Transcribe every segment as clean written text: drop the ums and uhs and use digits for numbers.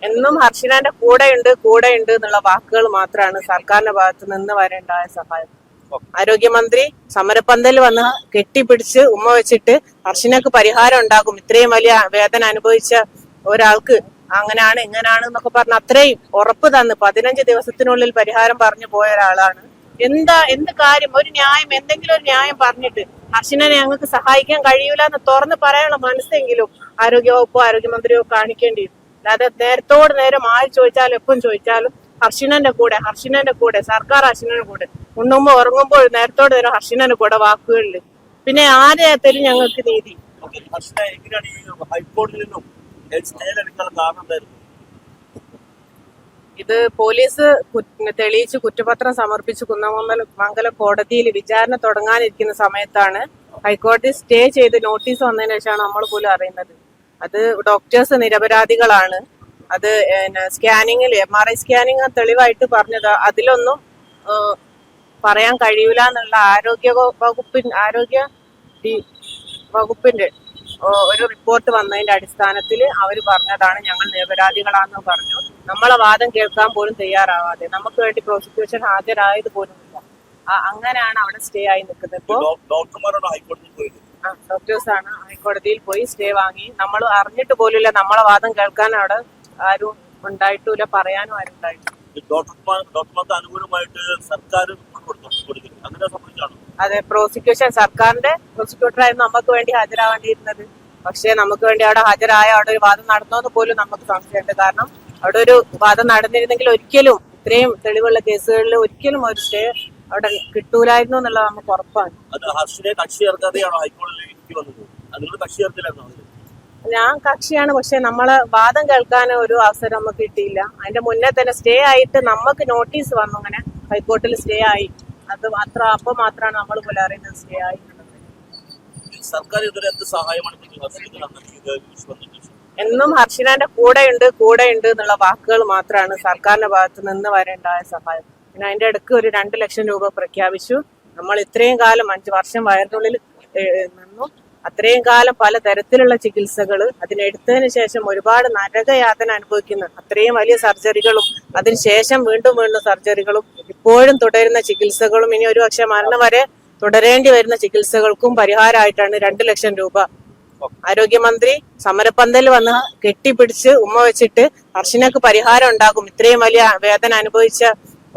എന്നും ഹർഷിനാന്റെ കൂടെയുണ്ട് എന്നുള്ള വാക്കുകൾ മാത്രമാണ് സർക്കാരിന്റെ ഭാഗത്ത് നിന്ന് വരേണ്ടായ സഹായം. ആരോഗ്യമന്ത്രി സമരപ്പന്തൽ വന്ന് കെട്ടിപ്പിടിച്ച് ഉമ്മ വെച്ചിട്ട് ഹർഷിനക്ക് പരിഹാരം ഉണ്ടാകും, ഇത്രയും വലിയ വേദന അനുഭവിച്ച ഒരാൾക്ക് അങ്ങനെയാണ് ഇങ്ങനെയാണ് എന്നൊക്കെ പറഞ്ഞ് അത്രയും ഉറപ്പ് തന്ന് 15 ദിവസത്തിനുള്ളിൽ പരിഹാരം പറഞ്ഞു പോയ ഒരാളാണ്. എന്ത് കാര്യം, ഒരു ന്യായം, എന്തെങ്കിലും ഒരു ന്യായം പറഞ്ഞിട്ട് ഹർഷിനെ ഞങ്ങൾക്ക് സഹായിക്കാൻ കഴിയൂല എന്ന് തുറന്ന് പറയാനുള്ള മനസ്സെങ്കിലും ആരോഗ്യവകുപ്പോ ആരോഗ്യമന്ത്രിയോ കാണിക്കേണ്ടിയിരുന്നു. അല്ലാതെ നേരത്തോട് നേരം ആര് ചോദിച്ചാലും എപ്പം ചോദിച്ചാലും ഹർഷിനന്റെ കൂടെ സർക്കാർ ഹർഷിനന്റെ കൂടെ ഉണ്ണുമ്പോ ഉറങ്ങുമ്പോൾ നേരത്തോട് നേരം ഹർഷിനന്റെ കൂടെ വാക്കുകളിൽ പിന്നെ ആരെ തരും ഞങ്ങൾക്ക് നീതി? ഇത് പോലീസ് തെളിയിച്ച് കുറ്റപത്രം സമർപ്പിച്ച് കുന്നമംഗലം കോടതിയിൽ വിചാരണ തുടങ്ങാനിരിക്കുന്ന സമയത്താണ് ഹൈക്കോടതി സ്റ്റേ ചെയ്ത് നോട്ടീസ് വന്നതിന് ശേഷമാണ് നമ്മൾ പോലും അറിയുന്നത്. അത് ഡോക്ടേഴ്സ് നിരപരാധികളാണ്. അത് സ്കാനിങ്ങിൽ MRI സ്കാനിങ് തെളിവായിട്ട് പറഞ്ഞത് അതിലൊന്നും പറയാൻ കഴിയൂല എന്നുള്ള ആരോഗ്യ വകുപ്പിന്റെ ഒരു റിപ്പോർട്ട് വന്നതിന്റെ അടിസ്ഥാനത്തിൽ അവർ പറഞ്ഞതാണ് ഞങ്ങൾ നിരപരാധികളാണെന്ന് പറഞ്ഞു. നമ്മളെ വാദം കേൾക്കാൻ പോലും തയ്യാറാവാതെ നമുക്ക് വേണ്ടി പ്രോസിക്യൂഷൻ ഹാജരായത് പോലും ഇല്ല. അങ്ങനെയാണ് അവിടെ സ്റ്റേ ആയി നിൽക്കുന്നത്. ഇപ്പോ ഡോക്ടേഴ്സാണ് ഹൈക്കോടതിയിൽ പോയി സ്റ്റേ വാങ്ങി. നമ്മൾ അറിഞ്ഞിട്ട് പോലുമില്ല, നമ്മളെ വാദം കേൾക്കാൻ അവിടെ ആരും ഉണ്ടായിട്ടില്ല, പറയാനും ആരും ഉണ്ടായിട്ടില്ല. അതെ, പ്രോസിക്യൂഷൻ സർക്കാരിന്റെ പ്രോസിക്യൂട്ടറായിരുന്നു നമുക്ക് വേണ്ടി ഹാജരാവേണ്ടിയിരുന്നത്. പക്ഷെ നമുക്ക് വേണ്ടി അവിടെ ഹാജരായ അവിടെ ഒരു വാദം നടന്നോന്ന് പോലും നമുക്ക് സംശയമുണ്ട്. കാരണം അവിടെ ഒരു വാദം നടന്നിരുന്നെങ്കിൽ ഒരിക്കലും ഇത്രയും തെളിവുള്ള കേസുകളിൽ ഒരിക്കലും ഒരു സ്റ്റേ അവിടെ കിട്ടൂലായിരുന്നു എന്നുള്ളത് നമുക്ക് ഉറപ്പാണ്. ഞാൻ കക്ഷിയാണ്, പക്ഷെ നമ്മളെ വാദം കേൾക്കാൻ ഒരു അവസരം നമുക്ക് കിട്ടിയില്ല. അതിന്റെ മുന്നേ തന്നെ സ്റ്റേ ആയിട്ട് നമുക്ക് നോട്ടീസ് വന്നു, അങ്ങനെ ഹൈക്കോർട്ടിൽ സ്റ്റേ ആയി. അത് അപ്പൊ മാത്രമാണ് നമ്മൾ പോലെ അറിയുന്നത് സ്റ്റേ ആയി. എന്നും ഹർഷിനാന്റെ കൂടെയുണ്ട് എന്നുള്ള വാക്കുകൾ മാത്രമാണ് സർക്കാരിന്റെ ഭാഗത്ത് നിന്ന് വരേണ്ടായ സഹായം. പിന്നെ അതിന്റെ ഇടയ്ക്ക് ഒരു 2 ലക്ഷം രൂപ പ്രഖ്യാപിച്ചു. നമ്മൾ ഇത്രയും കാലം 5 വർഷം വയറിനുള്ളിൽ നിന്നും അത്രയും കാലം പല തരത്തിലുള്ള ചികിത്സകൾ അതിനെടുത്തതിന് ശേഷം ഒരുപാട് നരകയാതന അനുഭവിക്കുന്ന അത്രയും വലിയ സർജറികളും അതിനുശേഷം വീണ്ടും സർജറികളും ഇപ്പോഴും തുടരുന്ന ചികിത്സകളും ഇനി ഒരു പക്ഷെ മരണം വരെ തുടരേണ്ടി വരുന്ന ചികിത്സകൾക്കും പരിഹാരമായിട്ടാണ് 2 ലക്ഷം രൂപ ആരോഗ്യമന്ത്രി സമരപ്പന്തൽ വന്ന് കെട്ടിപ്പിടിച്ച് ഉമ്മ വെച്ചിട്ട് ഹർഷിനക്ക് പരിഹാരം ഉണ്ടാകും, ഇത്രയും വലിയ വേദന അനുഭവിച്ച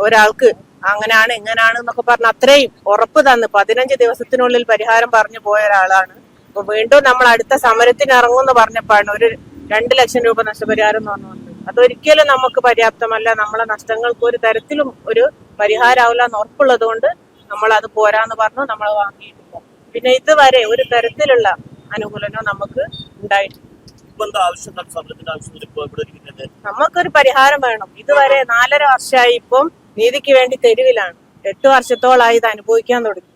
ഒരാൾക്ക് അങ്ങനെയാണ് ഇങ്ങനെയാണ് എന്നൊക്കെ പറഞ്ഞ് അത്രയും ഉറപ്പ് തന്ന് 15 ദിവസത്തിനുള്ളിൽ പരിഹാരം പറഞ്ഞു പോയ ഒരാളാണ്. അപ്പൊ വീണ്ടും നമ്മൾ അടുത്ത സമരത്തിന് ഇറങ്ങുമെന്ന് പറഞ്ഞപ്പോഴാണ് ഒരു 2 ലക്ഷം രൂപ നഷ്ടപരിഹാരം എന്ന് പറഞ്ഞു. അതൊരിക്കലും നമുക്ക് പര്യാപ്തമല്ല. നമ്മളെ നഷ്ടങ്ങൾക്ക് ഒരു തരത്തിലും ഒരു പരിഹാരമാവില്ല എന്ന് ഉറപ്പുള്ളത് കൊണ്ട് നമ്മൾ അത് പോരാന്ന് പറഞ്ഞു നമ്മൾ വാങ്ങിയിട്ടില്ല. പിന്നെ ഇതുവരെ ഒരു തരത്തിലുള്ള അനുകൂലനോ നമുക്ക് ഉണ്ടായിട്ടില്ല. നമുക്കൊരു പരിഹാരം വേണം. ഇതുവരെ 4.5 വർഷമായി ഇപ്പം നീതിക്ക് വേണ്ടി തെരുവിലാണ്. 8 വർഷത്തോളായി ഇത് അനുഭവിക്കാൻ തുടങ്ങി.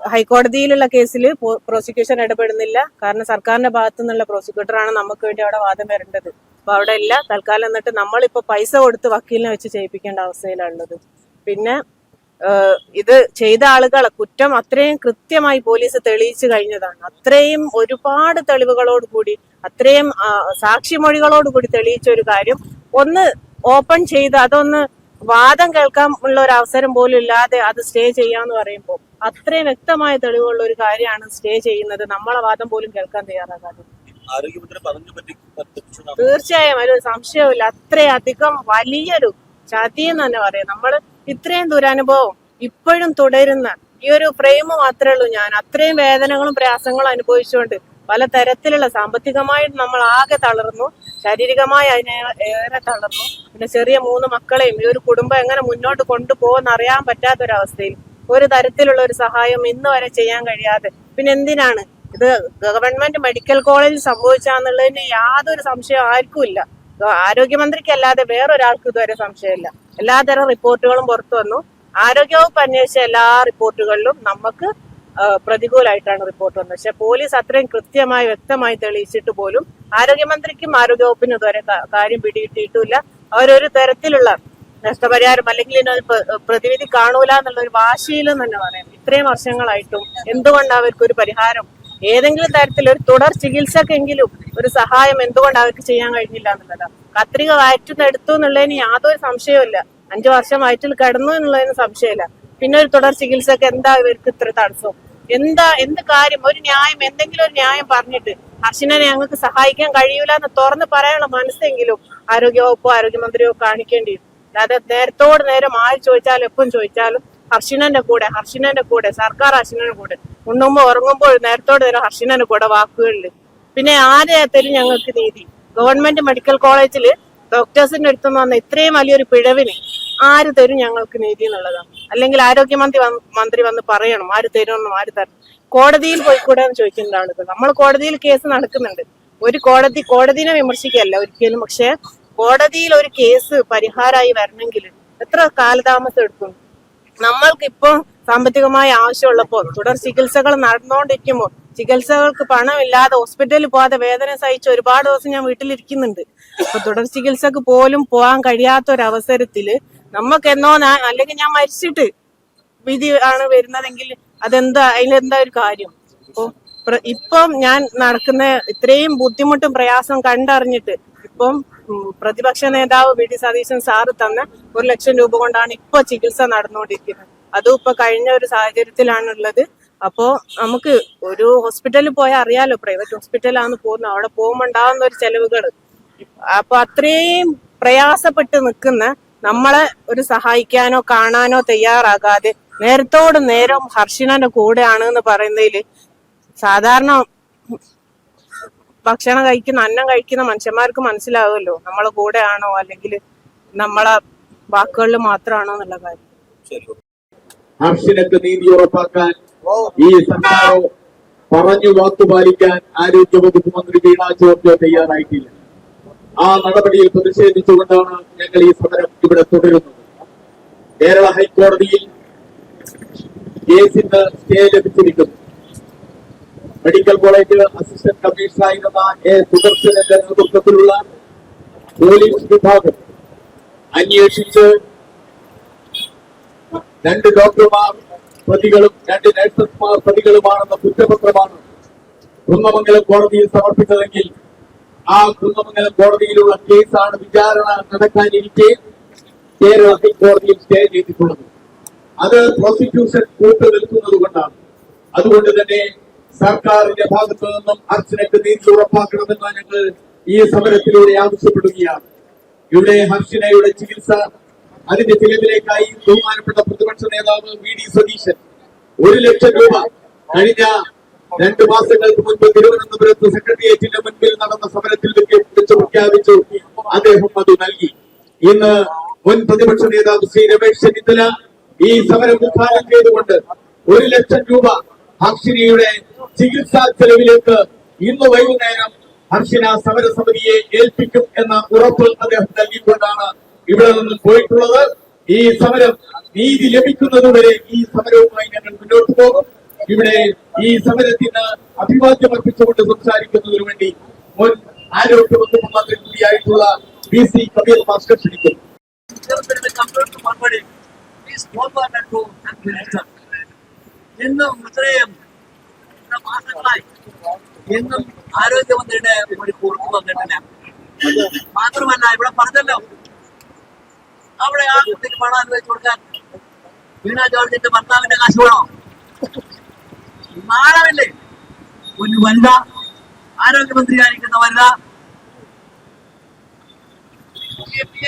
ഹൈക്കോടതിയിലുള്ള കേസിൽ പ്രോസിക്യൂഷൻ ഇടപെടുന്നില്ല. കാരണം സർക്കാരിന്റെ ഭാഗത്തു നിന്നുള്ള പ്രോസിക്യൂട്ടറാണ് നമുക്ക് വേണ്ടി അവിടെ വാദം വരേണ്ടത്. അപ്പൊ അവിടെ ഇല്ല. തൽക്കാലം എന്നിട്ട് നമ്മളിപ്പോ പൈസ കൊടുത്ത് വക്കീലിനെ വെച്ച് ചെയ്യിപ്പിക്കേണ്ട അവസ്ഥയിലുള്ളത്. പിന്നെ ഇത് ചെയ്ത ആളുകളെ കുറ്റം അത്രയും കൃത്യമായി പോലീസ് തെളിയിച്ചു കഴിഞ്ഞതാണ്. അത്രയും ഒരുപാട് തെളിവുകളോടുകൂടി അത്രയും സാക്ഷിമൊഴികളോടുകൂടി തെളിയിച്ച ഒരു കാര്യം ഒന്ന് ഓപ്പൺ ചെയ്ത് അതൊന്ന് വാദം കേൾക്കാൻ ഉള്ള ഒരു അവസരം പോലും ഇല്ലാതെ അത് സ്റ്റേ ചെയ്യാന്ന് പറയുമ്പോൾ അത്രയും വ്യക്തമായ തെളിവുള്ള ഒരു കാര്യമാണ് സ്റ്റേ ചെയ്യുന്നത്. നമ്മളെ വാദം പോലും കേൾക്കാൻ തയ്യാറാകാതെ. തീർച്ചയായും ഒരു സംശയവുമില്ല, അത്രയധികം വലിയൊരു ചതിയെന്ന് തന്നെ പറയാം. നമ്മൾ ഇത്രയും ദുരനുഭവം ഇപ്പോഴും തുടരുന്ന ഈ ഒരു ഫ്രെയിം മാത്രമേ ഉള്ളൂ. ഞാൻ അത്രയും വേദനകളും പ്രയാസങ്ങളും അനുഭവിച്ചുകൊണ്ട് പല തരത്തിലുള്ള സാമ്പത്തികമായിട്ട് നമ്മൾ ആകെ തളർന്നു, ശാരീരികമായി അതിനെ ഏറെ തളർന്നു. പിന്നെ ചെറിയ 3 മക്കളെയും ഈ ഒരു കുടുംബം എങ്ങനെ മുന്നോട്ട് കൊണ്ടുപോകുന്ന അറിയാൻ പറ്റാത്തൊരവസ്ഥയിൽ ഒരു തരത്തിലുള്ള ഒരു സഹായം ഇന്ന് വരെ ചെയ്യാൻ കഴിയാതെ പിന്നെ എന്തിനാണ് ഇത് ഗവൺമെന്റ് മെഡിക്കൽ കോളേജിൽ സംഭവിച്ചാന്നുള്ളതിന് യാതൊരു സംശയം ആർക്കും ഇല്ല. ആരോഗ്യമന്ത്രിക്കല്ലാതെ വേറൊരാൾക്കും ഇതുവരെ സംശയമില്ല. എല്ലാതരം റിപ്പോർട്ടുകളും പുറത്തു വന്നു. ആരോഗ്യവകുപ്പ് അന്വേഷിച്ച എല്ലാ റിപ്പോർട്ടുകളിലും നമുക്ക് പ്രതികൂലമായിട്ടാണ് റിപ്പോർട്ട് വന്നത്. പക്ഷെ പോലീസ് അത്രയും കൃത്യമായി വ്യക്തമായി തെളിയിച്ചിട്ട് പോലും ആരോഗ്യമന്ത്രിക്കും ആരോഗ്യവകുപ്പിനും ഇതുവരെ കാര്യം പിടികിട്ടിയിട്ടില്ല. അവരൊരു തരത്തിലുള്ള നഷ്ടപരിഹാരം അല്ലെങ്കിൽ പ്രതിവിധി കാണൂല എന്നുള്ള ഒരു വാശിയിലും തന്നെ പറയാം. ഇത്രയും വർഷങ്ങളായിട്ടും എന്തുകൊണ്ട് അവർക്കൊരു പരിഹാരം ഏതെങ്കിലും തരത്തിൽ ഒരു തുടർ ചികിത്സക്കെങ്കിലും ഒരു സഹായം എന്തുകൊണ്ട് അവർക്ക് ചെയ്യാൻ കഴിഞ്ഞില്ല എന്നുള്ളതാണ്. കത്രിക വയറ്റിൽ എടുത്തു എന്നുള്ളതിന് യാതൊരു സംശയവുമില്ല. 5 വർഷം വയറ്റിൽ കിടന്നു എന്നുള്ളതിന് സംശയമില്ല. പിന്നെ ഒരു തുടർ ചികിത്സക്ക് എന്താ ഇവർക്ക് ഇത്ര തടസ്സം? എന്ത് കാര്യം, ഒരു ന്യായം, എന്തെങ്കിലും ഒരു ന്യായം പറഞ്ഞിട്ട് ഹർഷിനെ ഞങ്ങൾക്ക് സഹായിക്കാൻ കഴിയൂല എന്ന് തുറന്ന് പറയാനുള്ള മനസ്സെങ്കിലും ആരോഗ്യവകുപ്പോ ആരോഗ്യമന്ത്രിയോ കാണിക്കേണ്ടി വരും. അല്ലാതെ നേരത്തോട് നേരം ആര് ചോദിച്ചാലും എപ്പം ചോദിച്ചാലും ഹർഷിനന്റെ കൂടെ സർക്കാർ ഹർഷിനന്റെ കൂടെ ഉണ്ണുമ്പോ ഉറങ്ങുമ്പോൾ നേരത്തോട് നേരം ഹർഷിനന്റെ കൂടെ വാക്കുകളില്. പിന്നെ ആരെ തരും ഞങ്ങൾക്ക് നീതി? ഗവൺമെന്റ് മെഡിക്കൽ കോളേജില് ഡോക്ടേഴ്സിന്റെ അടുത്തുനിന്ന് വന്ന ഇത്രയും വലിയൊരു പിഴവിന് ആര് തരും ഞങ്ങൾക്ക് നീതി എന്നുള്ളതാണ്. അല്ലെങ്കിൽ മന്ത്രി വന്ന് പറയണം ആര് തരുമെന്നും ആര് തരും. കോടതിയിൽ പോയിക്കൂടെ എന്ന് ചോദിക്കുന്നതാണ്. നമ്മൾ കോടതിയിൽ കേസ് നടക്കുന്നുണ്ട്. ഒരു കോടതിനെ വിമർശിക്കുകയല്ല ഒരിക്കലും. പക്ഷെ കോടതിയിൽ ഒരു കേസ് പരിഹാരമായി വരണമെങ്കിൽ എത്ര കാലതാമസം എടുക്കും? നമ്മൾക്ക് ഇപ്പൊ സാമ്പത്തികമായ ആവശ്യമുള്ളപ്പോൾ തുടർ ചികിത്സകൾ നടന്നുകൊണ്ടിരിക്കുമ്പോൾ ചികിത്സകൾക്ക് പണമില്ലാതെ ഹോസ്പിറ്റലിൽ പോകാതെ വേദന സഹിച്ച് ഒരുപാട് ദിവസം ഞാൻ വീട്ടിലിരിക്കുന്നുണ്ട്. അപ്പൊ തുടർ ചികിത്സക്ക് പോലും പോകാൻ കഴിയാത്ത ഒരു അവസരത്തില് നമുക്കെന്നോ അല്ലെങ്കിൽ ഞാൻ മരിച്ചിട്ട് വിധി ആണ് വരുന്നതെങ്കിൽ അതിലെന്താ ഒരു കാര്യം? ഇപ്പം ഞാൻ നടക്കുന്ന ഇത്രയും ബുദ്ധിമുട്ടും പ്രയാസം കണ്ടറിഞ്ഞിട്ട് ഇപ്പം പ്രതിപക്ഷ നേതാവ് വി ഡി സതീശൻ സാറ് തന്ന 1 ലക്ഷം രൂപ കൊണ്ടാണ് ഇപ്പൊ ചികിത്സ നടന്നുകൊണ്ടിരിക്കുന്നത്. അതും ഇപ്പൊ കഴിഞ്ഞ ഒരു സാഹചര്യത്തിലാണുള്ളത്. അപ്പോ നമുക്ക് ഒരു ഹോസ്പിറ്റലിൽ പോയാൽ അറിയാലോ, പ്രൈവറ്റ് ഹോസ്പിറ്റലാണ് പോകുന്നത്, അവിടെ പോകുമ്പോൾ ഉണ്ടാകുന്ന ഒരു ചെലവുകൾ. അപ്പൊ അത്രയും പ്രയാസപ്പെട്ട് നിൽക്കുന്ന നമ്മളെ ഒരു സഹായിക്കാനോ കാണാനോ തയ്യാറാകാതെ നേരത്തോട് നേരം ഹർഷിനന്റെ കൂടെയാണ് എന്ന് പറയുന്നതില് സാധാരണ ഭക്ഷണം കഴിക്കുന്ന അന്നം കഴിക്കുന്ന മനുഷ്യന്മാർക്ക് മനസ്സിലാവുമല്ലോ നമ്മളെ കൂടെയാണോ അല്ലെങ്കിൽ നമ്മളെ വാക്കുകളിൽ മാത്രമാണോ എന്നുള്ള കാര്യം. ഹർഷിനക്ക് നീതി ഉറപ്പാക്കാൻ ഈ സർക്കാരോ പറഞ്ഞു വാക്കുപാലിക്കാൻ ആരോഗ്യവകുപ്പ് മന്ത്രി വീണ ജോർജ് തയ്യാറായിട്ടില്ല. ആ നടപടിയിൽ പ്രതിഷേധിച്ചുകൊണ്ടാണ് ഞങ്ങൾ ഈ സമരം ഇവിടെ തുടരുന്നത്. കേരള ഹൈക്കോടതിയിൽ കേസിന് സ്റ്റേ ലഭിച്ചിരിക്കുന്നു. മെഡിക്കൽ കോളേജ് അസിസ്റ്റന്റ് കമ്മീഷണറായിരുന്ന എ സുദർശനന്റെ നേതൃത്വത്തിലുള്ള പോലീസ് വിഭാഗം അന്വേഷിച്ച് 2 ഡോക്ടർമാർ പ്രതികളും 2 നഴ്സസ്മാർ പ്രതികളുമാണെന്ന കുറ്റപത്രമാണ് കുന്നമംഗലം കോടതിയിൽ സമർപ്പിച്ചതെങ്കിൽ ആ കുന്നമംഗലം കോടതിയിലുള്ള കേസാണ് വിചാരണ നടക്കാനിരിക്കെ കേരള ഹൈക്കോടതിയിൽ സ്റ്റേ ചെയ്തിട്ടുള്ളത്. അത് പ്രോസിക്യൂഷൻ കൂട്ടുനിൽക്കുന്നത് കൊണ്ടാണ്. അതുകൊണ്ട് തന്നെ സർക്കാരിന്റെ ഭാഗത്തു നിന്നും ഹർഷിനക്ക് നീതി ഉറപ്പാക്കണമെന്ന് ഞങ്ങൾ ഈ സമരത്തിലൂടെ ആവശ്യപ്പെടുകയാണ്. ഇവിടെ ഹർഷിനയുടെ ചികിത്സ അതിന്റെ ചിലവിലേക്കായി ബഹുമാനപ്പെട്ട പ്രതിപക്ഷ നേതാവ് വി ഡി സതീശൻ 1 ലക്ഷം രൂപ കഴിഞ്ഞ 2 മാസങ്ങൾക്ക് മുൻപ് തിരുവനന്തപുരത്ത് സെക്രട്ടേറിയറ്റിന്റെ മുൻപിൽ നടന്ന സമരത്തിൽ വെച്ച് പ്രഖ്യാപിച്ചു. അദ്ദേഹം അത് നൽകി. ഇന്ന് മുൻ പ്രതിപക്ഷ നേതാവ് ശ്രീ രമേശ് ചെന്നിത്തല ഈ സമരം ഉദ്ഘാടനം ചെയ്തുകൊണ്ട് 1 ലക്ഷം രൂപ ഹർഷിനയുടെ ചികിത്സാ ചെലവിലേക്ക് ഇന്ന് വൈകുന്നേരം ഹർഷിന സമരസമിതിയെ ഏൽപ്പിക്കും എന്ന ഉറപ്പ് അദ്ദേഹം നൽകിക്കൊണ്ടാണ് ഇവിടെ നിന്ന് പോയിട്ടുള്ളത്. ഈ സമരം നീതി ലഭിക്കുന്നതുവരെ ഈ സമരവുമായി ഞങ്ങൾ മുന്നോട്ട് പോകും. ഇവിടെ ഈ സമരത്തിന് അഭിവാദ്യം അർപ്പിച്ചുകൊണ്ട് സംസാരിക്കുന്നതിനു വേണ്ടി മുൻ ആരോഗ്യവകുപ്പ് മന്ത്രി കൂടിയായിട്ടുള്ള PC കബീർ മാസ്റ്റർ ക്ഷണിക്കുന്നു. എന്നും ഇത്രയും മാസങ്ങളായി എന്നും ആരോഗ്യമന്ത്രിയുടെ ഒരു കുറിപ്പ് വന്നിട്ടില്ല. മാത്രമല്ല ഇവിടെ പറഞ്ഞല്ലോ, അവിടെ ആ കുട്ടിക്ക് പണം അനുവദിച്ചു കൊടുക്കാൻ വീണ ജോർജിന്റെ ഭർത്താവിന്റെ കാശ് വേണോ? നാളമില്ലേ ഒരു വനിത ആരോഗ്യമന്ത്രിയായിരിക്കുന്ന വനിത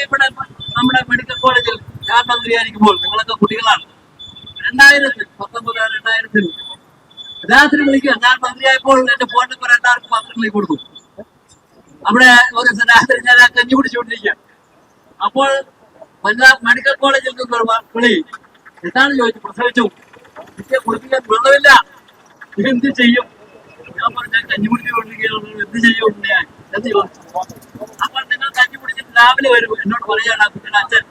ഇവിടെ നമ്മുടെ മെഡിക്കൽ കോളേജിൽ ഞാൻ മന്ത്രിയായിരിക്കുമ്പോൾ നിങ്ങളൊക്കെ കുട്ടികളാണ്. 2019-2000 രാത്രി വിളിക്കുക. ഞാൻ മന്ത്രിയായപ്പോൾ എന്റെ ഫോൺ നമ്പർ എല്ലാവർക്കും പത്രങ്ങളിൽ കൊടുത്തു. അവിടെ ഒരു രാത്രി ഞാൻ കഞ്ഞി പിടിച്ചുകൊണ്ടിരിക്കുക. അപ്പോൾ മെഡിക്കൽ കോളേജിൽ നിന്നൊരു വിളി, എന്താണ് ചോദിച്ചു? പ്രസവിച്ചു, എനിക്ക് കുളിപ്പിക്കാൻ വെള്ളമില്ല, എന്ത് ചെയ്യും? ഞാൻ പറഞ്ഞു, ഞാൻ കഞ്ഞി പിടിച്ചുകൊണ്ടിരിക്കുകയാണ്, എന്ത് ചെയ്യും ഞാൻ എന്ന് ചോദിച്ചു. അപ്പോൾ നിങ്ങൾ കഞ്ഞി പിടിച്ചിട്ട് രാവിലെ വരും എന്നോട് പറയുകയാണ് കുട്ടിയുടെ അച്ഛൻ,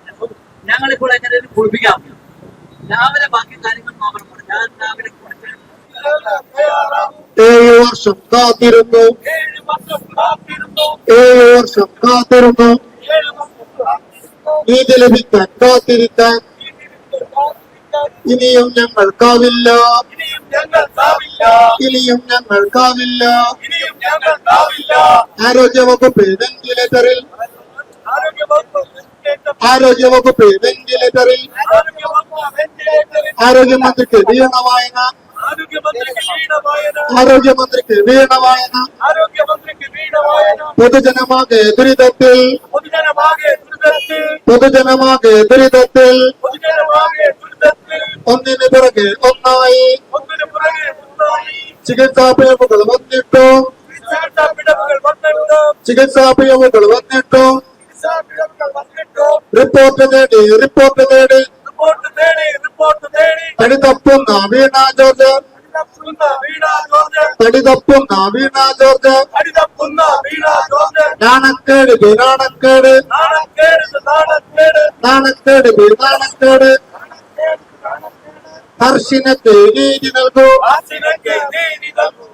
ഞങ്ങളിപ്പോൾ എങ്ങനെയും കുളിപ്പിക്കാം, രാവിലെ ബാക്കി കാര്യങ്ങൾ നോക്കണം. ഞാൻ രാവിലെ കുളിച്ച് 7 വർഷം കാത്തിരുന്നു, 7 വർഷം കാത്തിരുന്നു, നീതി ലഭിക്കാൻ കാത്തിരിക്കാൻ ഇനിയും ഞങ്ങൾക്കാവില്ല, ഇനിയും ഞങ്ങൾക്കാവില്ല, ഇനിയും ഞങ്ങൾക്കാവില്ല. ഇനിയും ഞങ്ങൾക്കാവില്ല. ആരോഗ്യവകുപ്പ് വെന്റിലേറ്ററിൽ, ആരോഗ്യവകുപ്പ് ആരോഗ്യവകുപ്പ് വെന്റിലേറ്ററിൽ വെന്റിലേറ്ററിൽ ആരോഗ്യമന്ത്രിക്ക് വീണവായന, ആരോഗ്യമന്ത്രിക്ക് വീണവായന, ആരോഗ്യമന്ത്രിക്ക് വീണവായന. ആരോഗ്യമന്ത്രിക്ക് വീണവായന. പൊതുജനമാകെ ദുരിതത്തിൽ, പൊതുജനമാകെ ദുരിതത്തിൽ, പൊതുജനമാകെ ദുരിതത്തിൽ പൊതുജനമാകെ ദുരിതത്തിൽ ഒന്നിനു പിറകെ ഒന്നായി ഒന്നിനു പുറകെ ഒന്നായി ചികിത്സാ പിഴവുകൾ വന്നിട്ടും, ചികിത്സാ പിഴവുകൾ വന്നിട്ടും, ചികിത്സാ പിഴവുകൾ വന്നിട്ടും ചികിത്സാ പിഴവുകൾ വന്നിട്ടും റിപ്പോർട്ട് തേടി, റിപ്പോർട്ട് തേടി റിപ്പോർട്ട് തേടി, റിപ്പോർട്ട് തേടി തടിതപ്പുന്ന വീണ ജോർജ്, അടിതപ്പുന്ന വീണ ജോർജ്, തടിതപ്പുന്ന വീണ ജോർജ്. അടിതപ്പുന്ന വീണ ജോർജ്. നാണക്കേട് നാണക്കേട്, നാണക്കേട്, നാണക്കേട്, നാണക്കേട് നാണക്കേട്. ഹർഷിനക്ക് നീതി നൽകൂ, ആശിനക്ക് നീതി നൽകൂ.